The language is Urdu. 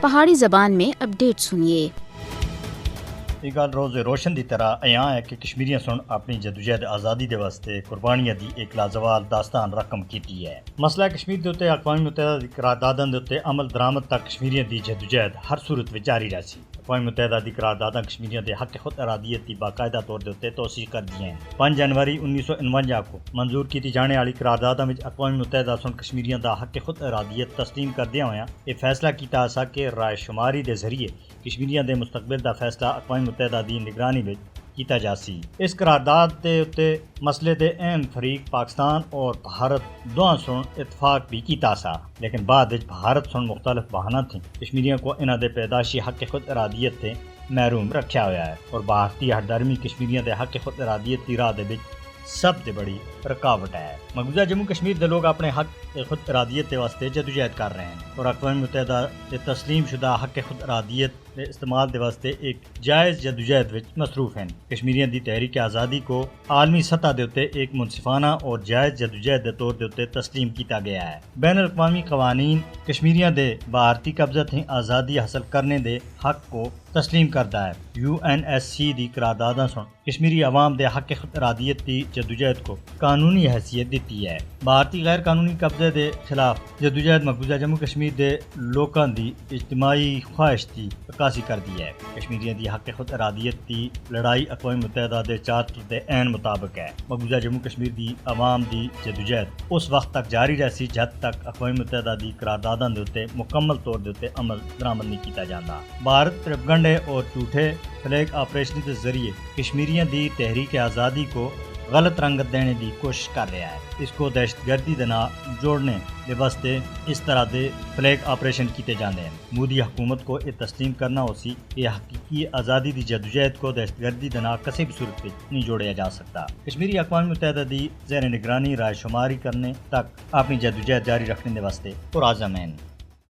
پہاڑی زبان میں اپڈیٹ سنیے۔ یہ گل روز روشن دی طرح عیاں ہے کہ کشمیریاں سن اپنی جدوجہد آزادی دے واسطے قربانیاں دی ایک لازوال داستان رقم کیتی ہے۔ مسئلہ کشمیر دے اوتے اقوام متحدہ دی قرارداداں دے اوتے عمل درآمد تک کشمیریاں دی جدوجہد ہر صورت وچ جاری رہسی۔ اقوام متحدہ دی قرارداداں کشمیریاں دے حق خود ارادیت دی باقاعدہ طور دے اوتے توثیق کر دیاں ہیں۔ 5 جنوری 1949 کو منظور کیتی جانے والی قرارداداں وچ اقوام متحدہ سن کشمیریاں دا حق خود ارادیت تسلیم کردیاں ہویاں یہ فیصلہ کیتا اسا کہ رائے شماری دے ذریعے کشمیریاں دے مستقبل دا فیصلہ اقوام متحدہ دی نگرانی وچ کیتا جاسی۔ اس قرارداد دے اوتے مسئلے دے اہم فریق پاکستان اور بھارت دوہاں سن اتفاق بھی کیتا سا، لیکن بعد وچ بھارت سن مختلف بہانہ تھیں کشمیریاں کو انہاں دے پیدائشی حق خود ارادیت تے محروم رکھیا ہویا ہے، اور بھارتی ہر درمی کشمیریاں دے حق خود ارادیت دی راہ دے وچ سب سے بڑی رکاوٹ ہے۔ مقبوضہ جموں کشمیر دے لوگ اپنے حق خود ارادیت کے واسطے جدوجہد کر رہے ہیں اور اقوام متحدہ کے تسلیم شدہ حق خود ارادیت کے استعمال دے واسطے ایک جائز جدوجہد وچ مصروف ہیں۔ کشمیریاں دی تحریک آزادی کو عالمی سطح دے اوتے ایک منصفانہ اور جائز جدوجہد دے طور دے اوتے تسلیم کیتا گیا ہے۔ بین الاقوامی قوانین کشمیریاں دے بھارتی قبضہ تھیں آزادی حاصل کرنے دے حق کو تسلیم کرتا ہے۔ UNSC دی قرارداداں سن کشمیری عوام دے حق خود ارادیت دی جدوجہد کو قانونی حیثیت دیتی ہے۔ بھارتی غیر قانونی قبضے دے خلاف جدوجہد مقبوضہ جموں کشمیر دے لوکاں دی اجتماعی خواہش دی عکاسی کرتی ہے۔ کشمیریاں دی حق خود ارادیت دی لڑائی اقوام متحدہ دے چارٹر دے عین مطابق ہے۔ مقبوضہ جموں کشمیر دی عوام دی جدوجہد اس وقت تک جاری رہسی جد تک اقوام متحدہ دی قرارداداں دے اوتے مکمل طور دے اوتے عمل درآمد نہیں کیتا جاندا۔ بھارت پروپیگنڈے اور جھوٹے فلیگ آپریشن کے ذریعے کشمیریاں دی تحریک آزادی کو غلط رنگت دینے دی کوشش کر رہا ہے۔ اس کو دہشت گردی دے نال جوڑنے دے واسطے اس طرح دے فلیگ آپریشن کیتے جاندے ہیں۔ مودی حکومت کو یہ تسلیم کرنا ہو سی کہ حقیقی آزادی دی جدوجہد کو دہشت گردی دے نال کسی بھی صورت میں نہیں جوڑیا جا سکتا۔ کشمیری اقوام متحدہ دی زیر نگرانی رائے شماری کرنے تک اپنی جدوجہد جاری رکھنے دے واسطے پرعزم ہیں۔